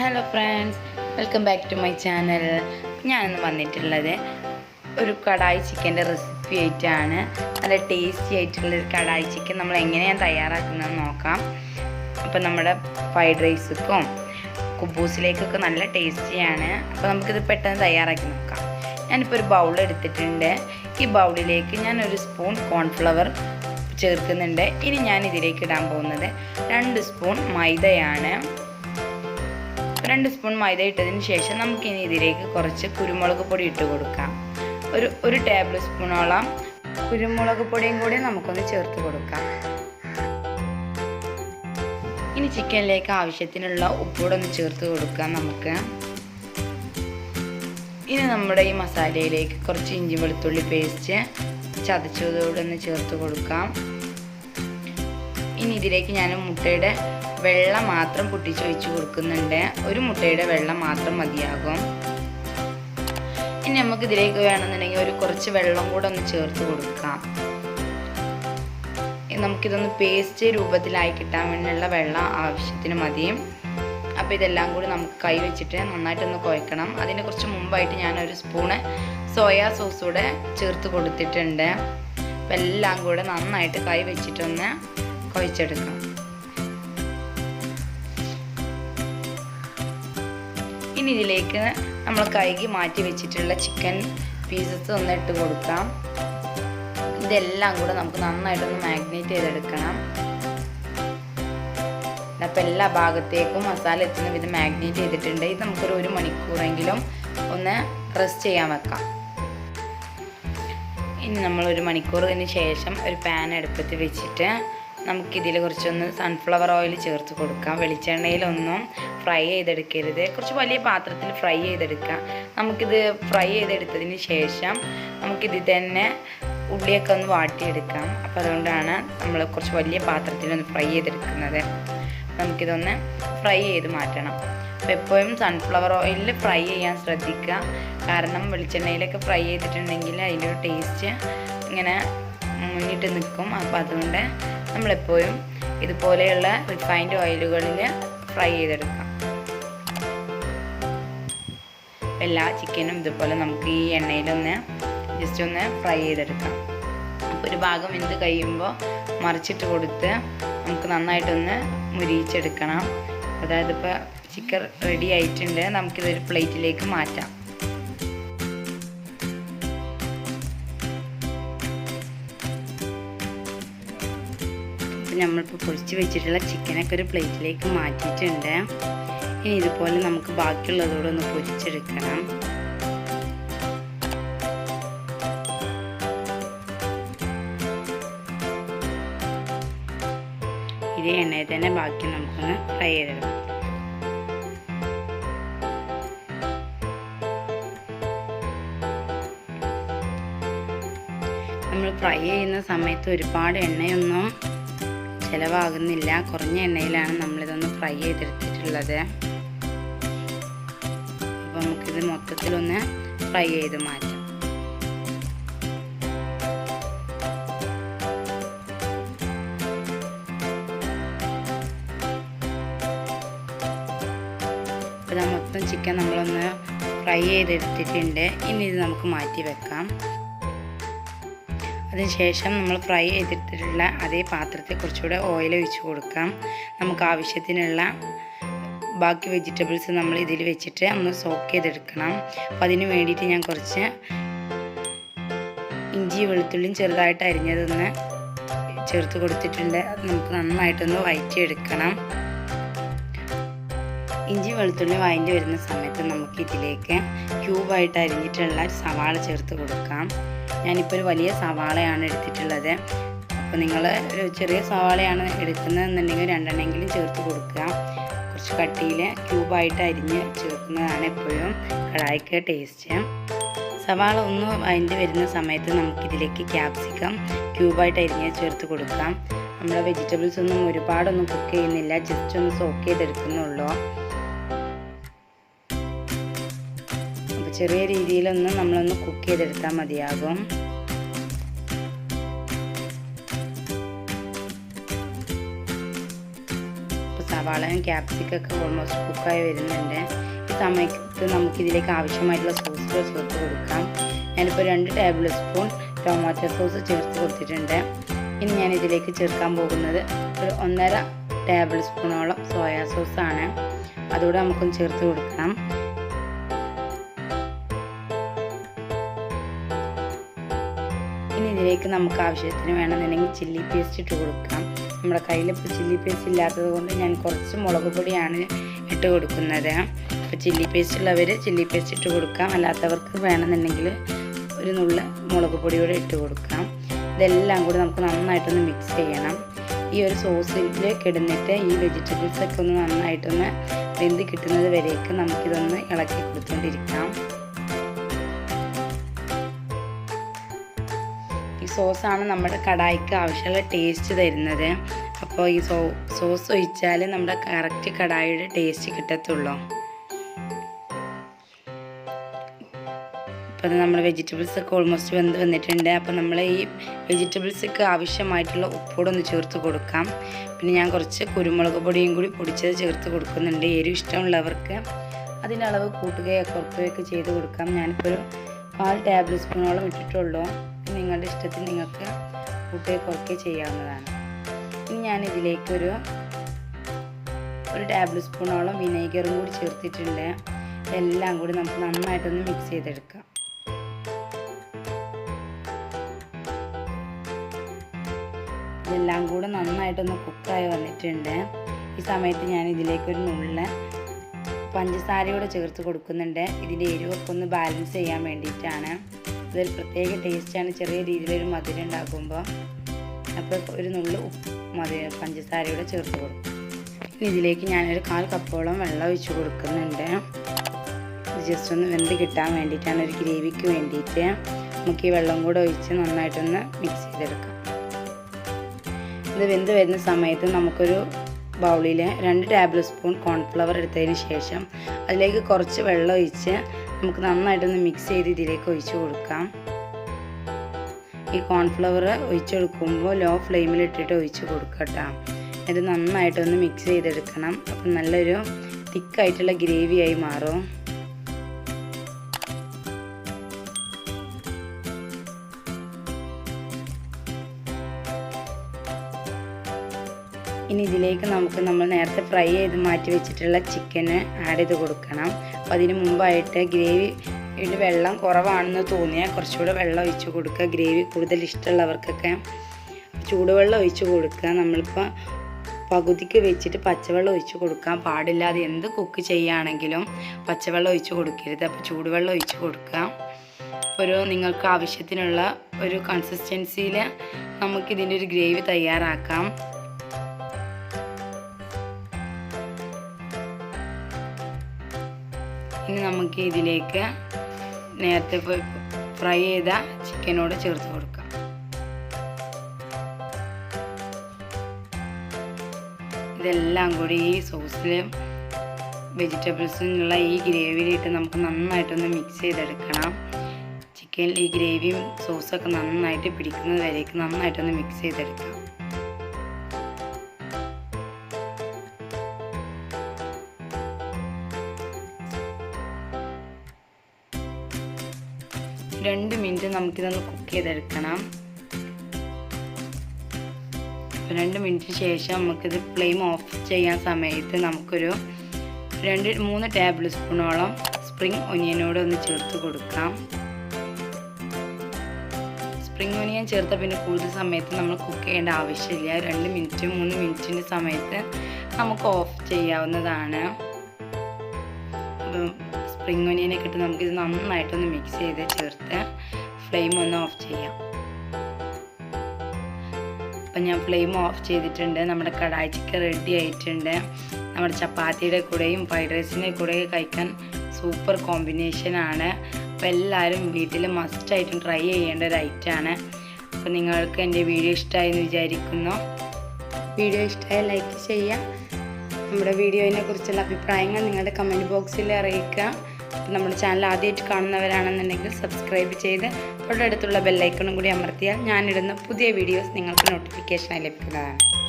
Hello friends, welcome back to my channel. ഞാനിന്ന് വന്നിട്ടുള്ളത് ഒരു കടായി ചിക്കൻ്റെ റെസിപ്പി ആയിട്ടാണ്. നല്ല ടേസ്റ്റി ആയിട്ടുള്ളൊരു കടായി ചിക്കൻ നമ്മൾ എങ്ങനെയാണ് തയ്യാറാക്കുന്നതെന്ന് നോക്കാം. അപ്പോൾ നമ്മുടെ ഫ്രൈഡ് റൈസുക്കും കുബൂസിലേക്കൊക്കെ നല്ല ടേസ്റ്റിയാണ്. അപ്പോൾ നമുക്കിത് പെട്ടെന്ന് തയ്യാറാക്കി നോക്കാം. ഞാനിപ്പോൾ ഒരു ബൗൾ എടുത്തിട്ടുണ്ട്. ഈ ബൗളിലേക്ക് ഞാൻ ഒരു സ്പൂൺ കോൺഫ്ലവർ ചേർക്കുന്നുണ്ട്. ഇനി ഞാൻ ഇതിലേക്ക് ഇടാൻ പോകുന്നത് 2 സ്പൂൺ മൈദയാണ്. 2 സ്പൂൺ മൈദ ഇട്ടതിന് ശേഷം നമുക്കിനി ഇതിലേക്ക് കുറച്ച് കുരുമുളക് പൊടി ഇട്ട് കൊടുക്കാം. ഒരു ടേബിൾ സ്പൂണോളം കുരുമുളക് പൊടിയും കൂടി നമുക്കൊന്ന് ചേർത്ത് കൊടുക്കാം. ഇനി ചിക്കനിലേക്ക് ആവശ്യത്തിനുള്ള ഉപ്പൂടെ ഒന്ന് ചേർത്ത് കൊടുക്കാം നമുക്ക്. ഇനി നമ്മുടെ ഈ മസാലയിലേക്ക് കുറച്ച് ഇഞ്ചി വെളുത്തുള്ളി പേസ്റ്റ് ചതച്ചതോടെ ഒന്ന് ചേർത്ത് കൊടുക്കാം. ഇനി ഇതിലേക്ക് ഞാൻ മുട്ടയുടെ വെള്ള മാത്രം പൊട്ടിച്ചൊഴിച്ച് കൊടുക്കുന്നുണ്ട്. ഒരു മുട്ടയുടെ വെള്ളം മാത്രം മതിയാകും. ഇനി നമുക്ക് ഇതിലേക്ക് വേണമെന്നുണ്ടെങ്കിൽ കുറച്ച് വെള്ളം കൂടെ ഒന്ന് ചേർത്ത് കൊടുക്കാം. നമുക്കിതൊന്ന് പേസ്റ്റ് രൂപത്തിലായി കിട്ടാൻ വേണ്ടിയുള്ള വെള്ളം ആവശ്യത്തിന് മതിയും. അപ്പോൾ ഇതെല്ലാം കൂടി നമുക്ക് കൈ വെച്ചിട്ട് നന്നായിട്ടൊന്ന് കുഴക്കണം. അതിന് കുറച്ച് മുമ്പായിട്ട് ഞാൻ 1 സ്പൂണ് സോയാ സോസ് കൂടെ ചേർത്ത് കൊടുത്തിട്ടുണ്ട്. അപ്പോൾ എല്ലാം കൂടെ നന്നായിട്ട് കൈ വെച്ചിട്ടൊന്ന് കുഴച്ചെടുക്കാം. ഇനി ഇതിലേക്ക് നമ്മൾ കഴുകി മാറ്റി വെച്ചിട്ടുള്ള ചിക്കൻ പീസസ് ഒന്ന് ഇട്ട് കൊടുക്കാം. ഇതെല്ലാം കൂടെ നമുക്ക് നന്നായിട്ടൊന്ന് മാഗ്നേറ്റ് ചെയ്തെടുക്കണം. അപ്പോൾ എല്ലാ ഭാഗത്തേക്കും മസാല എത്തുന്ന വിധം മാഗ്നേറ്റ് ചെയ്തിട്ടുണ്ട്. ഇത് നമുക്കൊരു 1 മണിക്കൂറെങ്കിലും ഒന്ന് റെസ്റ്റ് ചെയ്യാൻ വെക്കാം. ഇനി നമ്മൾ 1 മണിക്കൂറിന് ശേഷം ഒരു പാൻ അടുപ്പത്ത് വെച്ചിട്ട് നമുക്കിതിൽ കുറച്ചൊന്ന് സൺഫ്ലവർ ഓയിൽ ചേർത്ത് കൊടുക്കാം. വെളിച്ചെണ്ണയിലൊന്നും ഫ്രൈ ചെയ്തെടുക്കരുത്. കുറച്ച് വലിയ പാത്രത്തിൽ ഫ്രൈ ചെയ്തെടുക്കാം. നമുക്കിത് ഫ്രൈ ചെയ്തെടുത്തതിന് ശേഷം നമുക്കിതിൽ തന്നെ ഉള്ളിയൊക്കെ ഒന്ന് വാട്ടിയെടുക്കാം. അപ്പോൾ അതുകൊണ്ടാണ് നമ്മൾ കുറച്ച് വലിയ പാത്രത്തിലൊന്ന് ഫ്രൈ ചെയ്തെടുക്കുന്നത്. നമുക്കിതൊന്ന് ഫ്രൈ ചെയ്ത് മാറ്റണം. അപ്പോൾ എപ്പോഴും സൺഫ്ലവർ ഓയിലിൽ ഫ്രൈ ചെയ്യാൻ ശ്രദ്ധിക്കുക. കാരണം വെളിച്ചെണ്ണയിലൊക്കെ ഫ്രൈ ചെയ്തിട്ടുണ്ടെങ്കിൽ അതിൻ്റെ ഒരു ടേസ്റ്റ് ഇങ്ങനെ മുന്നിട്ട് നിൽക്കും. അപ്പോൾ അതുകൊണ്ട് നമ്മളെപ്പോഴും ഇതുപോലെയുള്ള റിഫൈൻഡ് ഓയിലുകളിൽ ഫ്രൈ ചെയ്തെടുക്കാം. എല്ലാ ചിക്കനും ഇതുപോലെ നമുക്ക് ഈ എണ്ണയിലൊന്ന് ജസ്റ്റ് ഒന്ന് ഫ്രൈ ചെയ്തെടുക്കാം. അപ്പോൾ ഒരു ഭാഗം വെന്ത് കഴിയുമ്പോൾ മറിച്ചിട്ട് കൊടുത്ത് നമുക്ക് നന്നായിട്ടൊന്ന് മുരിയിച്ചെടുക്കണം. അതായത് ഇപ്പോൾ ചിക്കൻ റെഡി ആയിട്ടുണ്ട്. നമുക്കിതൊരു പ്ലേറ്റിലേക്ക് മാറ്റാം. നമ്മളിപ്പോൾ പൊരിച്ച് വെച്ചിട്ടുള്ള ചിക്കനൊക്കെ ഒരു പ്ലേറ്റിലേക്ക് മാറ്റിയിട്ടുണ്ട്. ഇനി ഇതുപോലെ നമുക്ക് ബാക്കിയുള്ളതോടെ ഒന്ന് പൊരിച്ചെടുക്കണം. ഇതേ എണ്ണയിൽ തന്നെ ബാക്കി നമുക്കൊന്ന് ഫ്രൈ ചെയ്തെടുക്കാം. നമ്മൾ ഫ്രൈ ചെയ്യുന്ന സമയത്ത് ഒരുപാട് എണ്ണയൊന്നും ചിലവാകുന്നില്ല. കുറഞ്ഞ എണ്ണയിലാണ് നമ്മളിതൊന്ന് ഫ്രൈ ചെയ്തെടുത്തിട്ടുള്ളത്. അപ്പോൾ നമുക്കിത് മൊത്തത്തിലൊന്ന് ഫ്രൈ ചെയ്ത് മാറ്റാം. അപ്പോൾ ഇത് മൊത്തം ചിക്കൻ നമ്മളൊന്ന് ഫ്രൈ ചെയ്തെടുത്തിട്ടുണ്ട്. ഇനി ഇത് നമുക്ക് മാറ്റി വെക്കാം. അതിനുശേഷം നമ്മൾ ഫ്രൈ ചെയ്തിട്ടുള്ള അതേ പാത്രത്തിൽ കുറച്ചുകൂടെ ഓയിൽ ഒഴിച്ച് കൊടുക്കാം. നമുക്ക് ആവശ്യത്തിനുള്ള ബാക്കി വെജിറ്റബിൾസ് നമ്മൾ ഇതിൽ വെച്ചിട്ട് ഒന്ന് സോക്ക് ചെയ്തെടുക്കണം. അപ്പോൾ അതിന് വേണ്ടിയിട്ട് ഞാൻ കുറച്ച് ഇഞ്ചി വെളുത്തുള്ളിയും ചെറുതായിട്ട് അരിഞ്ഞതൊന്ന് ചേർത്ത് കൊടുത്തിട്ടുണ്ട്. അത് നമുക്ക് നന്നായിട്ടൊന്ന് വഴറ്റിയെടുക്കണം. ഇഞ്ചി വെളുത്തുള്ളി വഴറ്റി വരുന്ന സമയത്ത് നമുക്ക് ഇതിലേക്ക് ക്യൂബായിട്ട് അരിഞ്ഞിട്ടുള്ള സവാള ചേർത്ത് കൊടുക്കാം. ഞാനിപ്പോൾ ഒരു വലിയ സവാളയാണ് എടുത്തിട്ടുള്ളത്. അപ്പോൾ നിങ്ങൾ ഒരു ചെറിയ സവാളയാണ് എടുക്കുന്നതെന്നുണ്ടെങ്കിൽ 2 എണ്ണമെങ്കിലും ചേർത്ത് കൊടുക്കുക. കുറച്ച് കട്ടിയിൽ ക്യൂബായിട്ട് അരിഞ്ഞ് ചേർക്കുന്നതാണ് എപ്പോഴും കടായിക്ക് ടേസ്റ്റ്. സവാള ഒന്ന് വഴറ്റി വരുന്ന സമയത്ത് നമുക്കിതിലേക്ക് ക്യാപ്സിക്കം ക്യൂബായിട്ട് അരിഞ്ഞ് ചേർത്ത് കൊടുക്കാം. നമ്മുടെ വെജിറ്റബിൾസ് ഒന്നും ഒരുപാടൊന്നും കുക്ക് ചെയ്യുന്നില്ല, ജസ്റ്റ് ഒന്ന് സോക്ക് ചെയ്തെടുക്കുന്നുള്ളൂ. ചെറിയ രീതിയിലൊന്ന് നമ്മളൊന്ന് കുക്ക് ചെയ്തെടുത്താൽ മതിയാകും. സവാളയും ക്യാപ്സിക്കൊക്കെ ഓൾമോസ്റ്റ് കുക്കായി വരുന്നുണ്ട്. ഈ സമയത്ത് നമുക്കിതിലേക്ക് ആവശ്യമായിട്ടുള്ള സോസുകൾ ചേർത്ത് കൊടുക്കാം. ഞാനിപ്പോൾ 2 ടേബിൾ സ്പൂൺ ടൊമാറ്റോ സോസ് ചേർത്ത് കൊടുത്തിട്ടുണ്ട്. ഇനി ഞാൻ ഇതിലേക്ക് ചേർക്കാൻ പോകുന്നത് ഒരു 1.5 ടേബിൾ സ്പൂണോളം സോയാ സോസാണ്. അതുകൂടെ നമുക്കൊന്ന് ചേർത്ത് കൊടുക്കണം. ഇനി ഇതിലേക്ക് നമുക്ക് ആവശ്യത്തിന് വേണമെന്നുണ്ടെങ്കിൽ ചില്ലി പേസ്റ്റ് ഇട്ട് കൊടുക്കാം. നമ്മുടെ കയ്യിലിപ്പോൾ ചില്ലി പേസ്റ്റ് ഇല്ലാത്തത് കൊണ്ട് ഞാൻ കുറച്ച് മുളക് പൊടിയാണ് ഇട്ട് കൊടുക്കുന്നത്. അപ്പോൾ ചില്ലി പേസ്റ്റ് ഉള്ളവർ ചില്ലി പേസ്റ്റ് ഇട്ട് കൊടുക്കാം. അല്ലാത്തവർക്ക് വേണമെന്നുണ്ടെങ്കിൽ ഒരു നുള്ള് മുളക് പൊടിയോടെ ഇട്ട് കൊടുക്കാം. ഇതെല്ലാം കൂടി നമുക്ക് നന്നായിട്ടൊന്ന് മിക്സ് ചെയ്യണം. ഈ ഒരു സോസിലേക്ക് ഇടുന്നിട്ട് ഈ വെജിറ്റബിൾസൊക്കെ ഒന്ന് നന്നായിട്ടൊന്ന് വെന്ത് കിട്ടുന്നത് വരേക്ക് നമുക്കിതൊന്ന് ഇളക്കി കൊടുത്തുകൊണ്ടിരിക്കാം. ഈ സോസാണ് നമ്മുടെ കടായിക്ക് ആവശ്യമുള്ള ടേസ്റ്റ് തരുന്നത്. അപ്പോൾ ഈ സോസ് ഒഴിച്ചാൽ നമ്മുടെ കറക്റ്റ് കടായിയുടെ ടേസ്റ്റ് കിട്ടത്തുള്ളൂ. അപ്പോൾ നമ്മുടെ വെജിറ്റബിൾസൊക്കെ ഓൾമോസ്റ്റ് വെന്ത് വന്നിട്ടുണ്ട്. അപ്പോൾ നമ്മൾ ഈ വെജിറ്റബിൾസൊക്കെ ആവശ്യമായിട്ടുള്ള ഉപ്പോടൊന്ന് ചേർത്ത് കൊടുക്കാം. പിന്നെ ഞാൻ കുറച്ച് കുരുമുളക് പൊടിയും കൂടി പൊടിച്ചത് ചേർത്ത് കൊടുക്കുന്നുണ്ട്. എരിവ് ഇഷ്ടമുള്ളവർക്ക് അതിൻ്റെ അളവ് കൂട്ടുകയോ കുറയ്ക്കുകയൊക്കെ ചെയ്ത് കൊടുക്കാം. ഞാനിപ്പോൾ ഒരു 4 ടേബിൾ സ്പൂണോളം ഇട്ടിട്ടുള്ളൂ. നിങ്ങളുടെ ഇഷ്ടത്തിൽ നിങ്ങൾക്ക് കൂട്ടുകയോ കുറയ്ക്കുകയോ ചെയ്യാവുന്നതാണ്. ഇനി ഞാനിതിലേക്ക് ഒരു ടേബിൾ സ്പൂണോളം വിനേഗറും കൂടി ചേർത്തിട്ടുണ്ട്. എല്ലാം കൂടി നമുക്ക് നന്നായിട്ടൊന്ന് മിക്സ് ചെയ്തെടുക്കാം. ഇതെല്ലാം കൂടെ നന്നായിട്ടൊന്ന് കുക്കായി വന്നിട്ടുണ്ട്. ഈ സമയത്ത് ഞാൻ ഇതിലേക്കൊരു നുള്ള് പഞ്ചസാരയോടെ ചേർത്ത് കൊടുക്കുന്നുണ്ട്. ഇതിൻ്റെ എരിവൊക്കെ ഒന്ന് ബാലൻസ് ചെയ്യാൻ വേണ്ടിയിട്ടാണ്. ഇതൊരു പ്രത്യേക ടേസ്റ്റാണ്. ചെറിയ രീതിയിലൊരു മധുരം ഉണ്ടാക്കുമ്പോൾ അപ്പോൾ ഒരു നുള്ള് പഞ്ചസാരയോടെ ചേർത്ത് കൊടുക്കും. ഇതിലേക്ക് ഞാനൊരു 1/4 കപ്പോളം വെള്ളം ഒഴിച്ച് കൊടുക്കുന്നുണ്ട്. ഇത് ജസ്റ്റ് ഒന്ന് വെന്ത് കിട്ടാൻ വേണ്ടിയിട്ടാണ്, ഒരു ഗ്രേവിക്ക് വേണ്ടിയിട്ട്. നമുക്ക് ഈ വെള്ളം കൂടെ ഒഴിച്ച് നന്നായിട്ടൊന്ന് മിക്സ് ചെയ്തെടുക്കാം. ഇത് വെന്ത് വരുന്ന സമയത്ത് നമുക്കൊരു ബൗളിൽ 2 ടേബിൾ സ്പൂൺ കോൺഫ്ലവർ എടുത്തതിന് ശേഷം അതിലേക്ക് കുറച്ച് വെള്ളം ഒഴിച്ച് നമുക്ക് നന്നായിട്ടൊന്ന് മിക്സ് ചെയ്ത് ഇതിലേക്ക് ഒഴിച്ച് കൊടുക്കാം. ഈ കോൺഫ്ലവർ ഒഴിച്ചെടുക്കുമ്പോൾ ലോ ഫ്ലെയിമിലിട്ടിട്ട് ഒഴിച്ച് കൊടുക്കട്ടോ. ഇത് നന്നായിട്ടൊന്ന് മിക്സ് ചെയ്തെടുക്കണം. അപ്പം നല്ലൊരു തിക്കായിട്ടുള്ള ഗ്രേവിയായി മാറും. ഇനി ഇതിലേക്ക് നമ്മൾ നേരത്തെ ഫ്രൈ ചെയ്ത് മാറ്റി വെച്ചിട്ടുള്ള ചിക്കന് ആഡ് ചെയ്ത് കൊടുക്കണം. അപ്പോൾ അതിന് മുമ്പായിട്ട് ഗ്രേവിയുടെ വെള്ളം കുറവാണെന്ന് തോന്നിയാൽ കുറച്ചുകൂടെ വെള്ളം ഒഴിച്ച് കൊടുക്കുക. ഗ്രേവി കൂടുതൽ ഇഷ്ടമുള്ളവർക്കൊക്കെ ചൂടുവെള്ളം ഒഴിച്ച് കൊടുക്കുക. നമ്മളിപ്പോൾ പകുതിക്ക് വെച്ചിട്ട് പച്ചവെള്ളം ഒഴിച്ച് കൊടുക്കാൻ പാടില്ല. അത് എന്ത് കുക്ക് ചെയ്യുകയാണെങ്കിലും പച്ചവെള്ളം ഒഴിച്ച് കൊടുക്കരുത്. അപ്പോൾ ചൂടുവെള്ളം ഒഴിച്ച് കൊടുക്കുക. നിങ്ങൾക്ക് ആവശ്യത്തിനുള്ള ഒരു കൺസിസ്റ്റൻസിയിൽ നമുക്കിതിൻ്റെ ഒരു ഗ്രേവി തയ്യാറാക്കാം. ഇനി നമുക്ക് ഇതിലേക്ക് നേരത്തെ ഫ്രൈ ചെയ്ത ചിക്കനോട് ചേർത്ത് കൊടുക്കാം. ഇതെല്ലാം കൂടി ഈ സോസിലും വെജിറ്റബിൾസിനുള്ള ഈ ഗ്രേവിയിലിട്ട് നമുക്ക് നന്നായിട്ടൊന്ന് മിക്സ് ചെയ്തെടുക്കണം. ചിക്കനിൽ ഈ ഗ്രേവിയും സോസൊക്കെ നന്നായിട്ട് പിടിക്കുന്നത് വരേക്ക് നന്നായിട്ടൊന്ന് മിക്സ് ചെയ്തെടുക്കാം. രണ്ട് മിനിറ്റ് നമുക്കിതൊന്ന് കുക്ക് ചെയ്തെടുക്കണം. 2 മിനിറ്റിന് ശേഷം നമുക്കിത് ഫ്ലെയിം ഓഫ് ചെയ്യാൻ സമയത്ത് നമുക്കൊരു 2-3 ടേബിൾ സ്പൂണോളം സ്പ്രിംഗ് ഒനിയനോട് ഒന്ന് ചേർത്ത് കൊടുക്കാം. സ്പ്രിംഗ് ഒനിയൻ ചേർത്ത പിന്നെ കൂടുതൽ സമയത്ത് നമ്മൾ കുക്ക് ചെയ്യേണ്ട ആവശ്യമില്ല. 2 മിനിറ്റ് 3 മിനിറ്റിൻ്റെ സമയത്ത് നമുക്ക് ഓഫ് ചെയ്യാവുന്നതാണ്. അപ്പം സ്പ്രിംഗ് ഒനിയനൊക്കെ ഇട്ട് നമുക്കിത് നന്നായിട്ടൊന്ന് മിക്സ് ചെയ്ത് ചേർത്ത് ഫ്ലെയിം ഒന്ന് ഓഫ് ചെയ്യാം. അപ്പം ഞാൻ ഫ്ലെയിം ഓഫ് ചെയ്തിട്ടുണ്ട്. നമ്മുടെ കടായി ചിക്കൻ റെഡി ആയിട്ടുണ്ട്. നമ്മുടെ ചപ്പാത്തിയുടെ കൂടെയും ഫ്രൈഡ് റൈസിൻ്റെ കൂടെയും കഴിക്കാൻ സൂപ്പർ കോമ്പിനേഷനാണ്. അപ്പോൾ എല്ലാവരും വീട്ടിൽ മസ്റ്റായിട്ടും ട്രൈ ചെയ്യേണ്ട ഒരു ഐറ്റമാണ്. അപ്പോൾ നിങ്ങൾക്ക് എൻ്റെ വീഡിയോ ഇഷ്ടമായി എന്ന് വിചാരിക്കുന്നു. വീഡിയോ ഇഷ്ടമായി ലൈക്ക് ചെയ്യുക. നമ്മുടെ വീഡിയോയിനെ കുറിച്ചുള്ള അഭിപ്രായങ്ങൾ നിങ്ങളുടെ കമൻറ്റ് ബോക്സിൽ അറിയിക്കുക. നമ്മുടെ ചാനൽ ആദ്യമായിട്ട് കാണുന്നവരാണെന്നുണ്ടെങ്കിൽ സബ്സ്ക്രൈബ് ചെയ്ത് തൊട്ടടുത്തുള്ള ബെല്ലൈക്കണും കൂടി അമർത്തിയാൽ ഞാനിടുന്ന പുതിയ വീഡിയോസ് നിങ്ങൾക്ക് നോട്ടിഫിക്കേഷനായി ലഭിക്കുന്നതാണ്.